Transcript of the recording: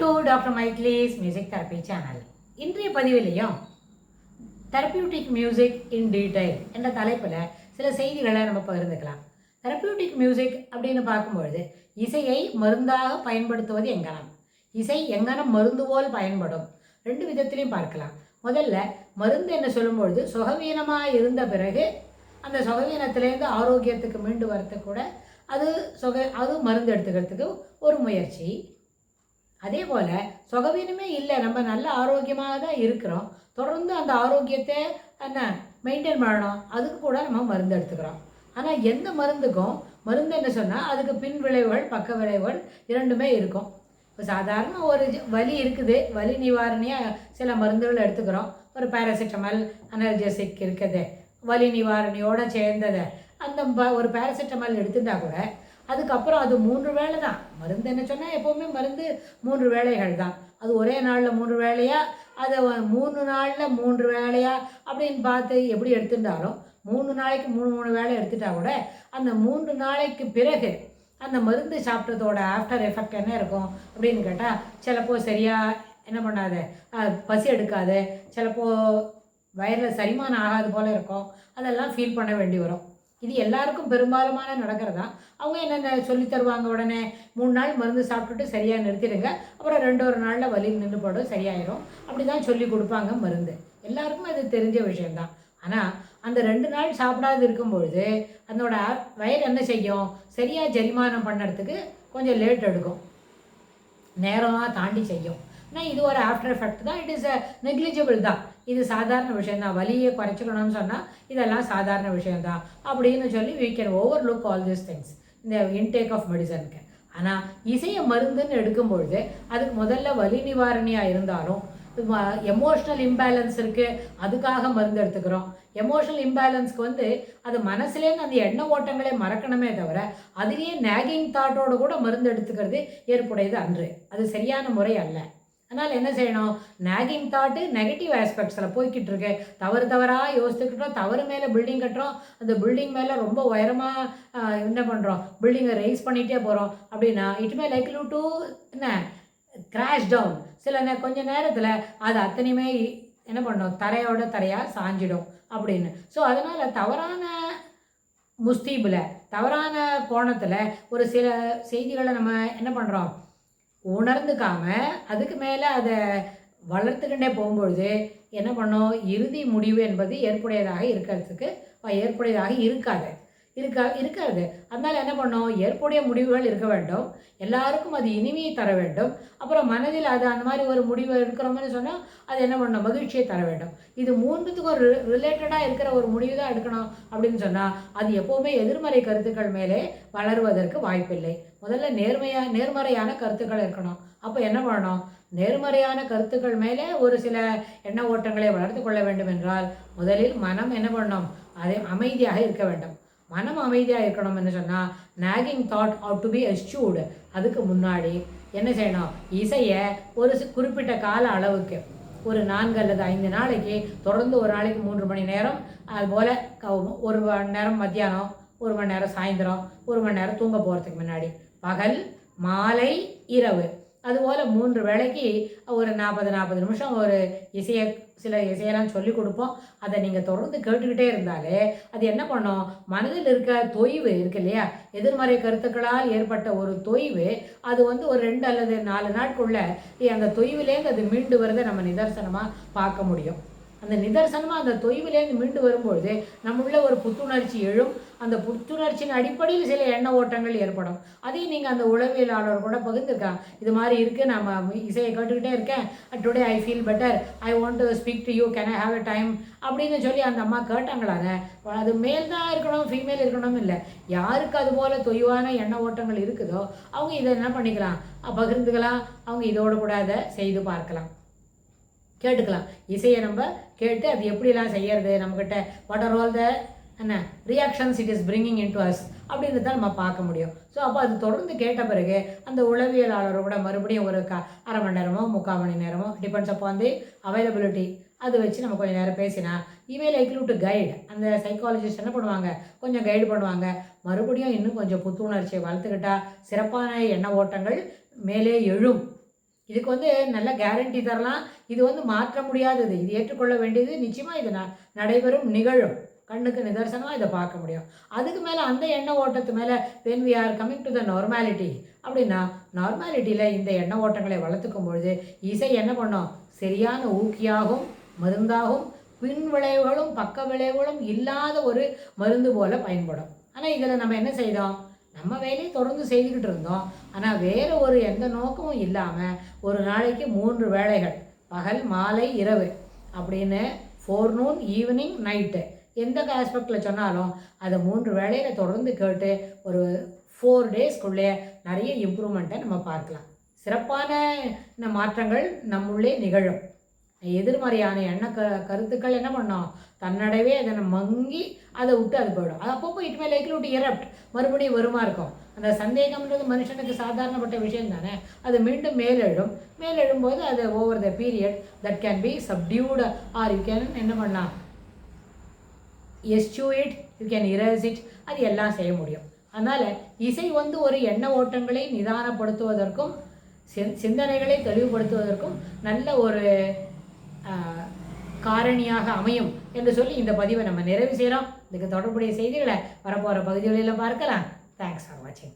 To doctor மைக்லீஸ் music therapy channel. இன்றைய பதிவிலையும் தெரப்பியூட்டிக் மியூசிக் இன் டீடைல் என்ற தலைப்பில் சில செய்திகளை நம்ம பகிர்ந்துக்கலாம். தெரப்பியூட்டிக் மியூசிக் அப்படின்னு பார்க்கும்பொழுது இசையை மருந்தாக பயன்படுத்துவது எங்கனம், இசை எங்கனம் மருந்து போல் பயன்படும், ரெண்டு விதத்திலையும் பார்க்கலாம். முதல்ல மருந்து என்ன சொல்லும்பொழுது சுகவீனமாக இருந்த பிறகு அந்த சுகவீனத்திலேருந்து ஆரோக்கியத்துக்கு மீண்டு வரத்துக்கு கூட அது மருந்து எடுத்துக்கிறதுக்கு ஒரு முயற்சி. அதே போல் சுகவீனமே இல்லை, நம்ம நல்ல ஆரோக்கியமாக தான் இருக்கிறோம், தொடர்ந்து அந்த ஆரோக்கியத்தை மெயின்டைன் பண்ணணும், அதுக்கு கூட நம்ம மருந்து எடுத்துக்கிறோம். ஆனால் எந்த மருந்துக்கும் மருந்து என்ன சொன்னால் அதுக்கு பின் விளைவுகள் பக்க விளைவுகள் இரண்டுமே இருக்கும். இப்போ சாதாரண ஒரு வலி இருக்குது, வலி நிவாரணியாக சில மருந்துகள் எடுத்துக்கிறோம். ஒரு பேராசிட்டமால் அனர்ஜெசிக் இருக்குது, வலி நிவாரணியோடு சேர்ந்ததை அந்த ஒரு பேராசிட்டமால் எடுத்துட்டா கூட அதுக்கப்புறம் அது 3 வேளை தான் மருந்து. என்ன சொன்னால் எப்போவுமே மருந்து 3 வேளைகள் தான். அது ஒரே நாளில் 3 வேளையா, அதை 3 நாளில் 3 வேளையா அப்படின்னு பார்த்து எப்படி எடுத்துட்டாலும் 3 நாளைக்கு 3 வேளை எடுத்துட்டா கூட அந்த 3 நாளைக்கு பிறகு அந்த மருந்து சாப்பிட்டதோட ஆஃப்டர் எஃபெக்ட் என்ன இருக்கும் அப்படின்னு கேட்டால், சிலப்போ சரியாக என்ன பண்ணாது, பசி எடுக்காது, சிலப்போ வயரில் செரிமானம் ஆகாது போல் இருக்கும், அதெல்லாம் ஃபீல் பண்ண வேண்டி வரும். இது எல்லாருக்கும் பெரும்பாலுமான நடக்கிறதா. அவங்க என்னென்ன சொல்லி தருவாங்க, உடனே 3 நாள் மருந்து சாப்பிட்டுட்டு சரியாக நிறுத்திடுங்க, அப்புறம் 2 நாளில் வலி நின்று போடும், சரியாயிடும், அப்படி தான் சொல்லி கொடுப்பாங்க மருந்து. எல்லாருக்கும் அது தெரிஞ்ச விஷயந்தான். ஆனால் அந்த 2 நாள் சாப்பிடாது இருக்கும்பொழுது அதனோட வயிறு என்ன செய்யும், சரியாக ஜெரிமானம் பண்ணுறதுக்கு கொஞ்சம் லேட் எடுக்கும், நேரமாக தாண்டி செய்யும். ஆனால் இது ஒரு ஆஃப்டர் எஃபெக்ட் தான், இட் இஸ் அ நெக்லிஜிபிள் தான், இது சாதாரண விஷயந்தான். வலியை குறைச்சிக்கணும்னு சொன்னால் இதெல்லாம் சாதாரண விஷயந்தான் அப்படின்னு சொல்லி we can overlook all these things இந்த இன்டேக் ஆஃப் மெடிசனுக்கு. ஆனால் இசையை மருந்துன்னு எடுக்கும்பொழுது அதுக்கு முதல்ல வலி நிவாரணியாக இருந்தாலும் எமோஷ்னல் இம்பேலன்ஸ் இருக்குது, அதுக்காக மருந்து எடுத்துக்கிறோம். எமோஷனல் இம்பேலன்ஸ்க்கு அது மனசுலேருந்து அந்த எண்ண ஓட்டங்களே மறக்கணுமே தவிர அதுலேயே நேகிங் தாட்டோடு கூட மருந்து எடுத்துக்கிறது ஏற்புடையது அன்று, அது சரியான முறை அல்ல. அதனால் என்ன செய்யணும், நேகிங் தாட்டு நெகட்டிவ் ஆஸ்பெக்ட்ஸில் போய்கிட்டு இருக்கு, தவறாக யோசித்துக்கிட்டோம், தவறு மேலே பில்டிங் கட்டுறோம், அந்த பில்டிங் மேலே ரொம்ப உயரமாக என்ன பண்ணுறோம், பில்டிங்கை ரைஸ் பண்ணிகிட்டே போகிறோம் அப்படின்னா it may likely to crash down. கொஞ்ச நேரத்தில் அது அத்தனையுமே என்ன பண்ணோம், தரையோட தரையாக சாஞ்சிடும் அப்படின்னு. ஸோ அதனால் தவறான முஸ்தீபில் தவறான கோணத்தில் ஒரு சில செய்திகளை நம்ம என்ன பண்ணுறோம், உணர்ந்துக்காம அதுக்கு மேலே அதை வளர்த்துக்கிட்டே போகும்பொழுது என்ன பண்ணோம், இறுதி முடிவு என்பது ஏற்புடையதாக இருக்காது. அதனால் என்ன பண்ணோம், ஏற்புடைய முடிவுகள் இருக்க வேண்டும், எல்லாருக்கும் அது இனிமையை தர வேண்டும், அப்புறம் மனதில் அது அந்த மாதிரி ஒரு முடிவு எடுக்கிறோம்னு சொன்னால் அது என்ன பண்ணணும், மகிழ்ச்சியை தர வேண்டும். இது 3த்துக்கும் ஒரு ரிலேட்டடாக இருக்கிற ஒரு முடிவு தான் எடுக்கணும் அப்படின்னு சொன்னால் அது எப்போவுமே எதிர்மறை கருத்துக்கள் மேலே வளருவதற்கு வாய்ப்பில்லை. முதல்ல நேர்மறையான கருத்துக்கள் இருக்கணும். அப்போ என்ன பண்ணணும், நேர்மறையான கருத்துக்கள் மேலே ஒரு சில எண்ண ஓட்டங்களை வளர்த்து கொள்ள வேண்டும் என்றால் முதலில் மனம் என்ன பண்ணணும், அதை அமைதியாக இருக்க வேண்டும். மனம் அமைதியாக இருக்கணும்னு சொன்னால் nagging thought out to be assured. அதுக்கு முன்னாடி என்ன செய்யணும், இசையை ஒரு குறிப்பிட்ட கால அளவுக்கு ஒரு 4 அல்லது 5 நாளைக்கு தொடர்ந்து, ஒரு நாளைக்கு 3 மணி நேரம், அதுபோல் 1 மணி நேரம் மத்தியானம், 1 மணி நேரம் சாயந்தரம், 1 மணி நேரம் தூங்க போகிறதுக்கு முன்னாடி, பகல் மாலை இரவு, அதுபோல் 3 வேளைக்கு ஒரு 40 நிமிஷம் ஒரு சில இசையெல்லாம் சொல்லி கொடுப்போம். அதை நீங்கள் தொடர்ந்து கேட்டுக்கிட்டே இருந்தாலே அது என்ன பண்ணோம், மனதில் இருக்க தொய்வு இருக்கு இல்லையா, எதிர்மறை கருத்துக்களால் ஏற்பட்ட ஒரு தொய்வு, அது ஒரு 2 அல்லது 4 நாட்குள்ள அந்த தொய்விலேருந்து அது மீண்டு வரதை நம்ம நிதர்சனமாக பார்க்க முடியும். அந்த நிதர்சனமாக அந்த தொய்விலேருந்து மீண்டு வரும்பொழுது நம்முள்ள ஒரு புத்துணர்ச்சி எழும். அந்த புத்துணர்ச்சியின் அடிப்படையில் சில எண்ண ஓட்டங்கள் ஏற்படும். அதையும் நீங்கள் அந்த உளவியலாளர் கூட பகிர்ந்துருக்காங்க, இது மாதிரி இருக்குது, நான் இசையை கேட்டுக்கிட்டே இருக்கேன், today I feel better, I want to speak to you, can I have a time அப்படின்னு சொல்லி அந்த அம்மா கேட்டாங்களாங்க. அது மேல் தான் இருக்கணும், ஃபீமேல் இருக்கணும் இல்லை, யாருக்கு அது போல் தொய்வான எண்ண ஓட்டங்கள் இருக்குதோ அவங்க இதை என்ன பண்ணிக்கலாம், பகிர்ந்துக்கலாம், அவங்க இதோடு கூட அதை செய்து பார்க்கலாம், கேட்டுக்கலாம். இசையை நம்ம கேட்டு அது எப்படிலாம் செய்யறது, நம்மக்கிட்ட what are all the reactions it is bringing in to us அப்படின்றத நம்ம பார்க்க முடியும். ஸோ அப்போ அது தொடர்ந்து கேட்ட பிறகு அந்த உளவியலாளரோட மறுபடியும் ஒரு அரை மணி நேரமோ 3/4 மணி நேரமோ டிபெண்ட்ஸ் அப்போ அவைலபிலிட்டி, அது வச்சு நம்ம கொஞ்சம் நேரம் பேசினா இவே லைக்லி டு கைடு. அந்த சைக்காலஜிஸ்ட் என்ன பண்ணுவாங்க, கொஞ்சம் கைடு பண்ணுவாங்க, மறுபடியும் இன்னும் கொஞ்சம் புத்துணர்ச்சியை வளர்த்துக்கிட்டா சிறப்பான எண்ண ஓட்டங்கள் மேலே எழும். இதுக்கு நல்ல கேரண்டி தரலாம். இது மாற்ற முடியாதது. இது ஏற்றுக்கொள்ள வேண்டியது. நிச்சயமாக இது நடைபெறும், நிகழும். கண்ணுக்கு நிதர்சனமாக இதை பார்க்க முடியும். அதுக்கு மேலே அந்த எண்ண ஓட்டத்து மேலே when we are coming to the normality அப்படின்னா, நார்மாலிட்டியில் இந்த எண்ண ஓட்டங்களை வளர்த்துக்கும் பொழுது இசை என்ன பண்ணும்? சரியான ஊக்கியாகும், மருந்தாகும், பின் விளைவுகளும் பக்க விளைவுகளும் இல்லாத ஒரு மருந்து போல பயன்படும். ஆனால் இதில் நம்ம என்ன செய்தோம்? நம்ம வேலையை தொடர்ந்து செய்துக்கிட்டு இருந்தோம். ஆனால் வேறு ஒரு எந்த நோக்கமும் இல்லாமல் ஒரு நாளைக்கு 3 வேளைகள், பகல், மாலை, இரவு அப்படின்னு, ஃபோர்நூன், ஈவினிங், நைட்டு, எந்த ஆஸ்பெக்டில் சொன்னாலும் அதை 3 வேளையில் தொடர்ந்து கேட்டு ஒரு 4 டேஸ்க்குள்ளே நிறைய இம்ப்ரூவ்மெண்ட்டை நம்ம பார்க்கலாம். சிறப்பான மாற்றங்கள் நம்முள்ளே நிகழும். எதிர்மறையான கருத்துக்கள் என்ன பண்ணோம்? தன்னடவே அதை மங்கி அதை விட்டு அது போயிடும். அது அப்பப்போ it may likely to erupt, மறுபடியும் வருமா இருக்கும். அந்த சந்தேகம்ன்றது மனுஷனுக்கு சாதாரணப்பட்ட விஷயம் தானே. அது மீண்டும் மேலெழும்போது அது over the period that can be சப்டியூடு are you can என்ன பண்ணலாம், எஸ்சூ இட், யூ கேன் இரஸ் இட். அது எல்லாம் செய்ய முடியும். அதனால் இசை ஒரு எண்ண ஓட்டங்களை நிதானப்படுத்துவதற்கும் சிந்தனைகளை தெளிவுபடுத்துவதற்கும் நல்ல ஒரு காரணியாக அமையும் என்று சொல்லி இந்த பதிவை நம்ம நிறைவு செய்கிறோம். இதுக்கு தொடர்புடைய செய்திகளை வரப்போகிற பகுதிகளில் பார்க்கலாம். தேங்க்ஸ் ஃபார் வாட்சிங்.